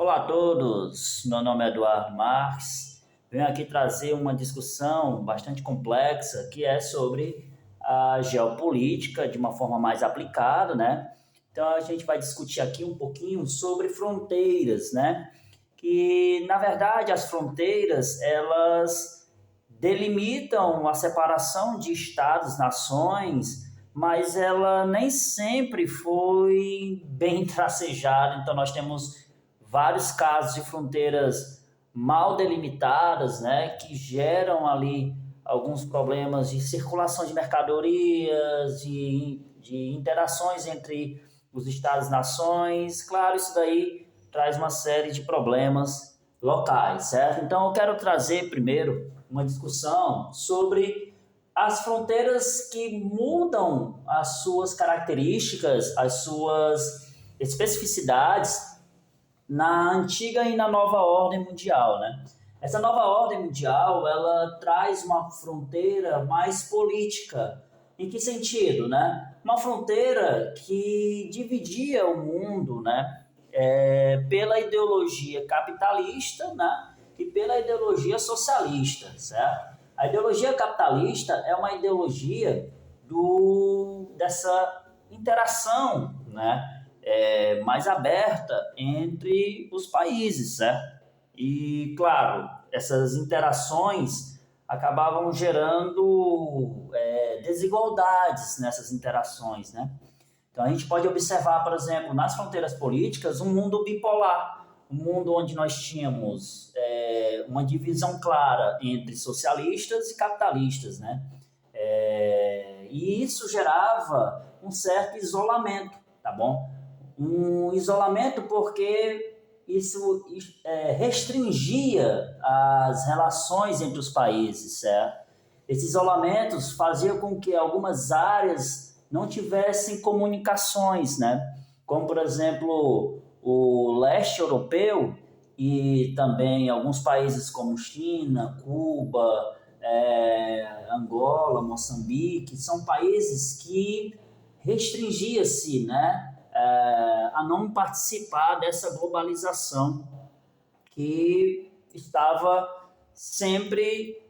Olá a todos, meu nome é Eduardo Marques. Venho aqui trazer uma discussão bastante complexa que é sobre a geopolítica de uma forma mais aplicada, né? Então a gente vai discutir aqui um pouquinho sobre fronteiras, né? Que na verdade as fronteiras elas delimitam a separação de estados, nações, mas ela nem sempre foi bem tracejada. Então nós temos vários casos de fronteiras mal delimitadas, né, que geram ali alguns problemas de circulação de mercadorias, de interações entre os estados-nações. Claro, isso daí traz uma série de problemas locais, certo? Então, eu quero trazer primeiro uma discussão sobre as fronteiras que mudam as suas características, as suas especificidades na antiga e na nova ordem mundial, né? Essa nova ordem mundial, ela traz uma fronteira mais política. Em que sentido, né? Uma fronteira que dividia o mundo, né? Pela ideologia capitalista, né? E pela ideologia socialista, certo? A ideologia capitalista é uma ideologia dessa interação, né? Mais aberta entre os países, certo? E, claro, essas interações acabavam gerando desigualdades nessas interações, né? Então, a gente pode observar, por exemplo, nas fronteiras políticas, um mundo bipolar, um mundo onde nós tínhamos uma divisão clara entre socialistas e capitalistas, né? E isso gerava um certo isolamento, tá bom? Um isolamento porque isso restringia as relações entre os países, certo? Esses isolamentos faziam com que algumas áreas não tivessem comunicações, né? Como, por exemplo, o leste europeu e também alguns países como China, Cuba, Angola, Moçambique, são países que restringia-se, né, a não participar dessa globalização que estava sempre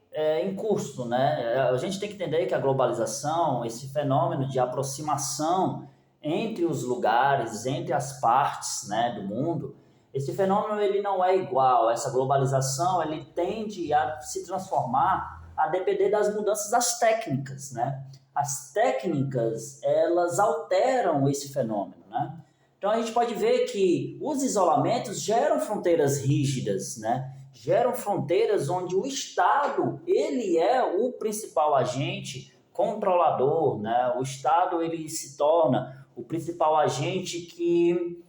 em curso, né? A gente tem que entender que a globalização, esse fenômeno de aproximação entre os lugares, entre as partes, né, do mundo, esse fenômeno ele não é igual. Essa globalização ele tende a se transformar a depender das mudanças das técnicas, né? As técnicas elas alteram esse fenômeno, né? Então a gente pode ver que os isolamentos geram fronteiras rígidas, né? Geram fronteiras onde o Estado ele é o principal agente controlador, né? O Estado ele se torna o principal agente que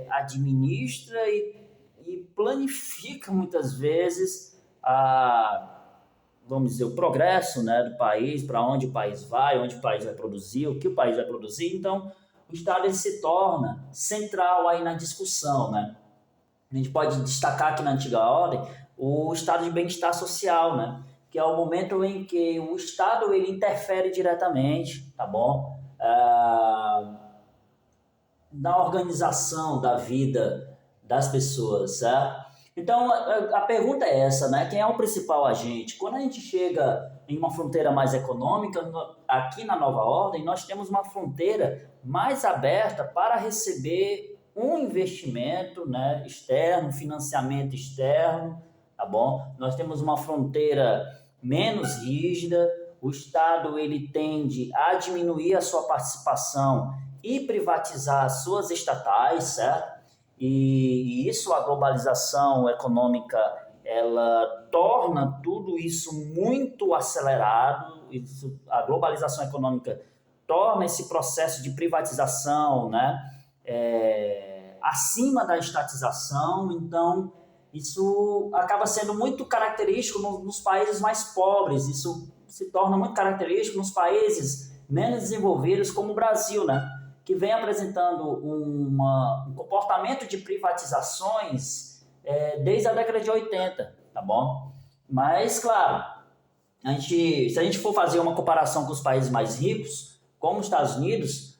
administra e planifica muitas vezes vamos dizer, o progresso, né, do país, para onde o país vai, onde o país vai produzir, o que o país vai produzir. Então, o Estado ele se torna central aí na discussão, né? A gente pode destacar aqui na antiga ordem o estado de bem-estar social, né? Que é o momento em que o Estado ele interfere diretamente, tá bom? Na organização da vida das pessoas, certo? Então, a pergunta é essa, né? Quem é o principal agente? Quando a gente chega em uma fronteira mais econômica, aqui na nova ordem, nós temos uma fronteira mais aberta para receber um investimento, né, externo, financiamento externo, tá bom? Nós temos uma fronteira menos rígida, o Estado ele tende a diminuir a sua participação e privatizar as suas estatais, certo? E isso, a globalização econômica, ela torna tudo isso muito acelerado. A globalização econômica torna esse processo de privatização, né, acima da estatização. Então, isso acaba sendo muito característico nos países mais pobres. Isso se torna muito característico nos países menos desenvolvidos, como o Brasil, né? Que vem apresentando um comportamento de privatizações desde a década de 80, tá bom? Mas, claro, se a gente for fazer uma comparação com os países mais ricos, como os Estados Unidos,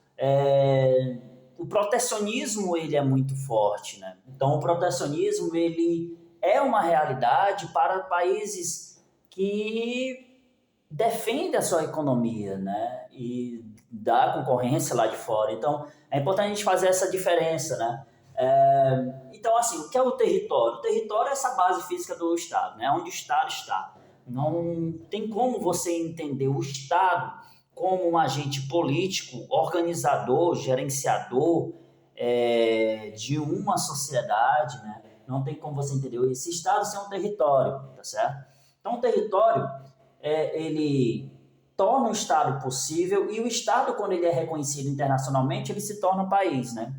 o protecionismo ele é muito forte, né? Então o protecionismo ele é uma realidade para países que defendem a sua economia, né? E da concorrência lá de fora. Então é importante a gente fazer essa diferença, né? Então, assim, o que é o território? O território é essa base física do Estado, né? Onde o Estado está. Não tem como você entender o Estado como um agente político, organizador, gerenciador de uma sociedade, né? Não tem como você entender esse Estado sem um território, tá certo? Então, o território, ele torna o Estado possível e o Estado, quando ele é reconhecido internacionalmente, ele se torna um país, né?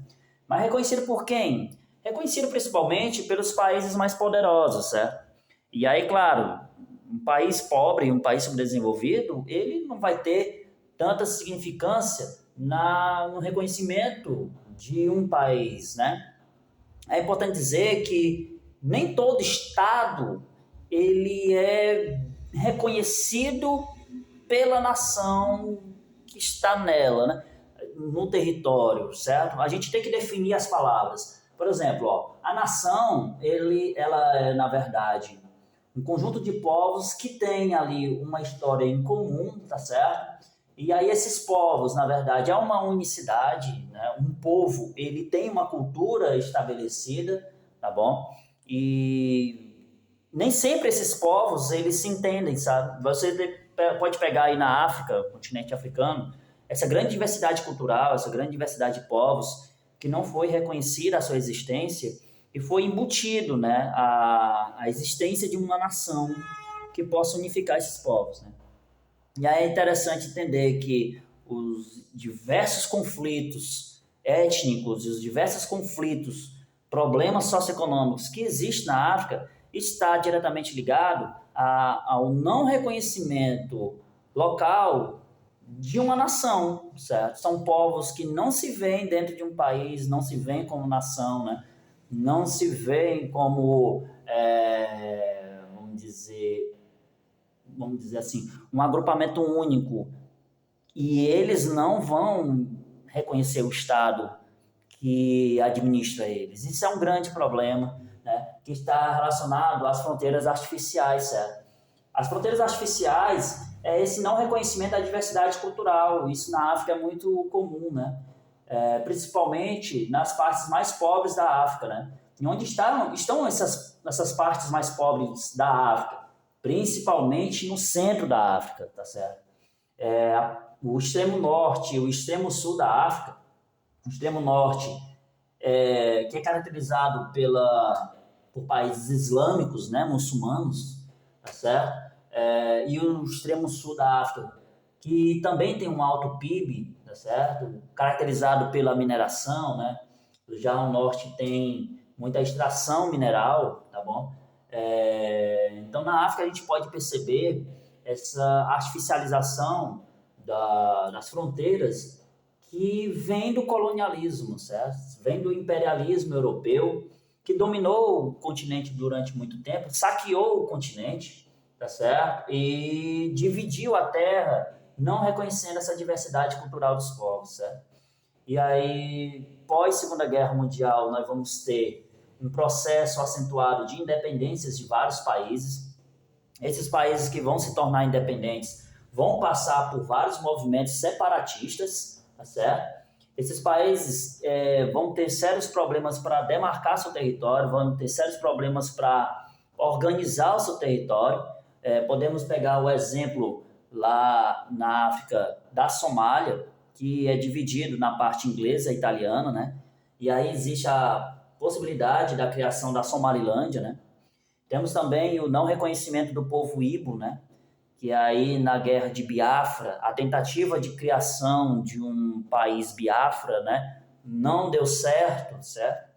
Mas reconhecido por quem? Reconhecido principalmente pelos países mais poderosos, certo? E aí, claro, um país pobre, um país subdesenvolvido, ele não vai ter tanta significância no reconhecimento de um país, né? É importante dizer que nem todo Estado ele é reconhecido pela nação que está nela, né? No território, certo? A gente tem que definir as palavras. Por exemplo, a nação, ela é, na verdade, um conjunto de povos que tem ali uma história em comum, tá certo? E aí esses povos, na verdade, é uma unicidade, né? Um povo, ele tem uma cultura estabelecida, tá bom? E nem sempre esses povos, eles se entendem, sabe? Você pode pegar aí na África, continente africano, essa grande diversidade cultural, essa grande diversidade de povos, que não foi reconhecida a sua existência e foi embutido, né, a existência de uma nação que possa unificar esses povos, né? E aí é interessante entender que os diversos conflitos étnicos e os diversos conflitos, problemas socioeconômicos que existem na África está diretamente ligado ao não reconhecimento local de uma nação, certo? São povos que não se veem dentro de um país, não se veem como nação, né? Não se veem como, vamos dizer assim, um agrupamento único. E eles não vão reconhecer o Estado que administra eles. Isso é um grande problema, né? Que está relacionado às fronteiras artificiais, certo? As fronteiras artificiais é esse não reconhecimento da diversidade cultural. Isso na África é muito comum, né? Principalmente nas partes mais pobres da África, né? E onde estão essas partes mais pobres da África? Principalmente no centro da África, tá certo? O extremo norte e o extremo sul da África, o extremo norte, que é caracterizado por países islâmicos, né, muçulmanos, tá certo? E o extremo sul da África, que também tem um alto PIB, tá certo? Caracterizado pela mineração, né? Já o norte tem muita extração mineral, tá bom? Então, na África, a gente pode perceber essa artificialização das fronteiras que vem do colonialismo, certo? Vem do imperialismo europeu, que dominou o continente durante muito tempo, saqueou o continente, tá certo? E dividiu a terra, não reconhecendo essa diversidade cultural dos povos, certo? E aí, pós Segunda Guerra Mundial, nós vamos ter um processo acentuado de independências de vários países. Esses países que vão se tornar independentes vão passar por vários movimentos separatistas, tá certo? Esses países vão ter sérios problemas para demarcar seu território, vão ter sérios problemas para organizar o seu território. Podemos pegar o exemplo lá na África da Somália, que é dividido na parte inglesa e italiana, né? E aí existe a possibilidade da criação da Somalilândia, né? Temos também o não reconhecimento do povo Ibo, né? Que aí na guerra de Biafra, a tentativa de criação de um país Biafra, né? Não deu certo, certo?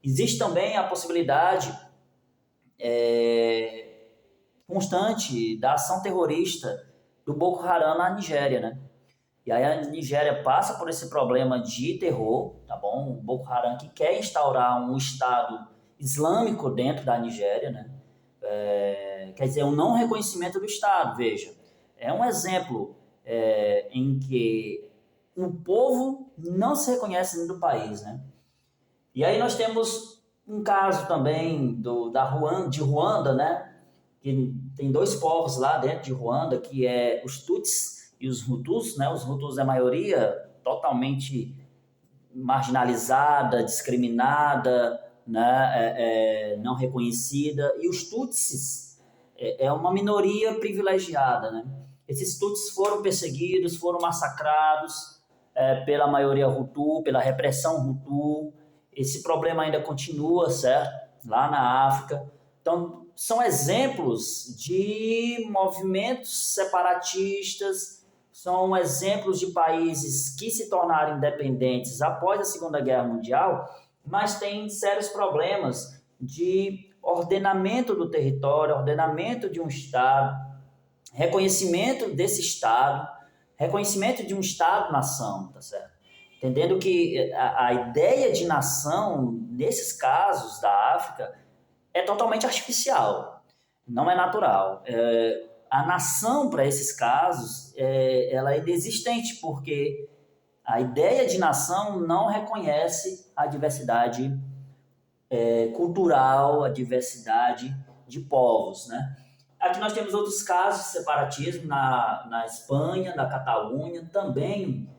Existe também a possibilidade constante da ação terrorista do Boko Haram na Nigéria, né? E aí a Nigéria passa por esse problema de terror, tá bom? O Boko Haram que quer instaurar um Estado islâmico dentro da Nigéria, né? Quer dizer, um não reconhecimento do Estado, veja. É um exemplo em que o povo não se reconhece dentro do país, né? E aí nós temos um caso também de Ruanda, né? Que tem dois povos lá dentro de Ruanda, que é os Tutsis e os Hutus, né? Os Hutus é a maioria totalmente marginalizada, discriminada, né? Não reconhecida, e os Tutsis é uma minoria privilegiada, né? Esses Tutsis foram perseguidos, foram massacrados pela maioria Hutu, pela repressão Hutu. Esse problema ainda continua, certo? Lá na África. Então, são exemplos de movimentos separatistas, são exemplos de países que se tornaram independentes após a Segunda Guerra Mundial, mas têm sérios problemas de ordenamento do território, ordenamento de um Estado, reconhecimento desse Estado, reconhecimento de um Estado-nação, tá certo? Entendendo que a ideia de nação, nesses casos da África, é totalmente artificial, não é natural. A nação, para esses casos, ela é inexistente, porque a ideia de nação não reconhece a diversidade cultural, a diversidade de povos, né? Aqui nós temos outros casos de separatismo na Espanha, na Catalunha, também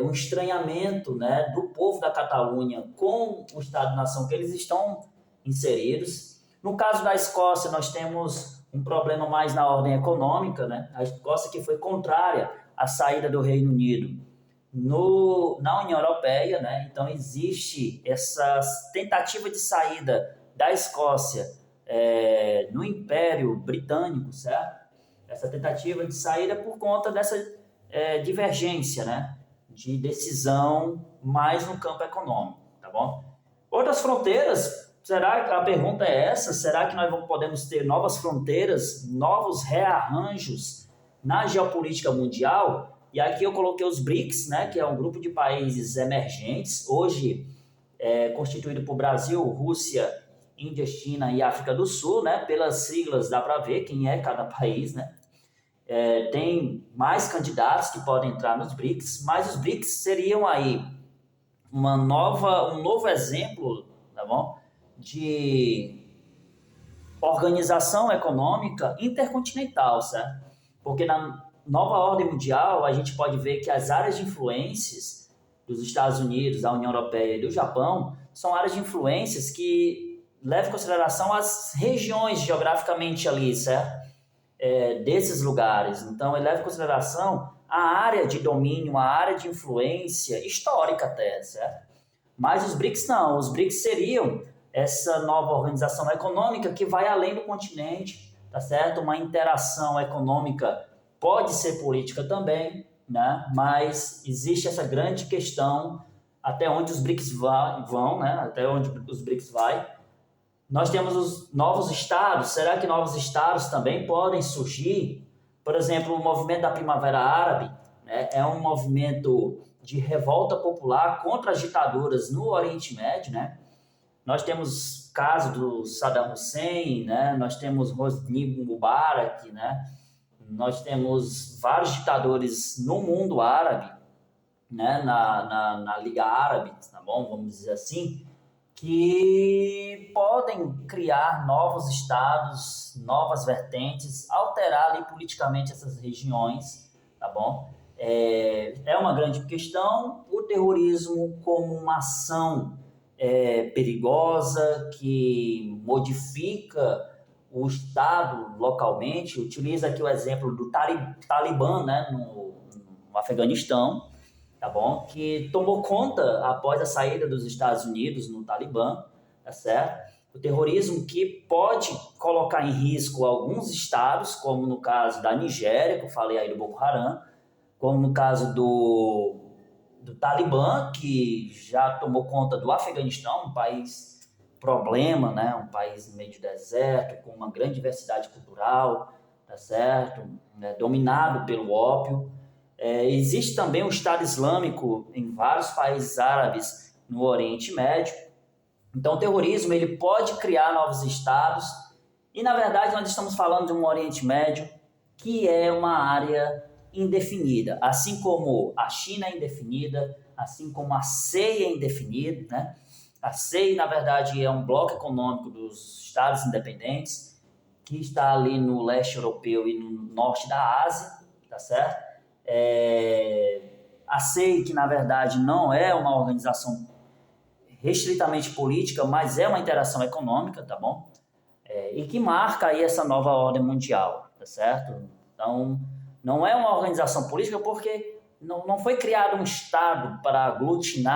um estranhamento, né, do povo da Catalunha com o Estado-nação que eles estão inseridos. No caso da Escócia, nós temos um problema mais na ordem econômica, né? A Escócia que foi contrária à saída do Reino Unido na União Europeia, né? Então existe essa tentativa de saída da Escócia no Império Britânico, certo? Essa tentativa de saída por conta dessa divergência, né? De decisão mais no campo econômico, tá bom? Outras fronteiras, a pergunta é essa, será que nós podemos ter novas fronteiras, novos rearranjos na geopolítica mundial? E aqui eu coloquei os BRICS, né, que é um grupo de países emergentes, hoje constituído por Brasil, Rússia, Índia, China e África do Sul, né? Pelas siglas dá para ver quem é cada país, né? Tem mais candidatos que podem entrar nos BRICS, mas os BRICS seriam aí um novo exemplo, tá bom? De organização econômica intercontinental, certo? Porque na nova ordem mundial a gente pode ver que as áreas de influências dos Estados Unidos, da União Europeia e do Japão são áreas de influências que levam em consideração as regiões geograficamente ali, certo? Desses lugares. Então, ele leva em consideração a área de domínio, a área de influência histórica até, certo? Mas os BRICS não. Os BRICS seriam essa nova organização econômica que vai além do continente, tá certo? Uma interação econômica pode ser política também, né? Mas existe essa grande questão até onde os BRICS vão, né? Até onde os BRICS vai. Nós temos os novos estados. Será que novos estados também podem surgir? Por exemplo, o movimento da Primavera Árabe, né, é um movimento de revolta popular contra as ditaduras no Oriente Médio, né? Nós temos o caso do Saddam Hussein, né? Nós temos Hosni Mubarak, né? Nós temos vários ditadores no mundo árabe, né? Na Liga Árabe, tá bom? Vamos dizer assim, que podem criar novos estados, novas vertentes, alterar ali politicamente essas regiões, tá bom? É uma grande questão. O terrorismo como uma ação perigosa que modifica o Estado localmente. Utiliza aqui o exemplo do Talibã, né, no Afeganistão, tá bom? Que tomou conta após a saída dos Estados Unidos no Talibã, tá certo? O terrorismo que pode colocar em risco alguns estados, como no caso da Nigéria, que eu falei aí do Boko Haram, como no caso do Talibã, que já tomou conta do Afeganistão, um país problema, né? Um país no meio de deserto, com uma grande diversidade cultural, tá certo? Dominado pelo ópio. Existe também o Estado Islâmico em vários países árabes no Oriente Médio. Então, o terrorismo ele pode criar novos estados e, na verdade, nós estamos falando de um Oriente Médio que é uma área indefinida, assim como a China é indefinida, assim como a CEI é indefinida, né? A CEI, na verdade, é um bloco econômico dos Estados independentes, que está ali no leste europeu e no norte da Ásia, tá certo? A CEI, que na verdade não é uma organização restritamente política, mas é uma interação econômica, tá bom? E que marca aí essa nova ordem mundial, tá certo? Então, não é uma organização política porque não foi criado um Estado para aglutinar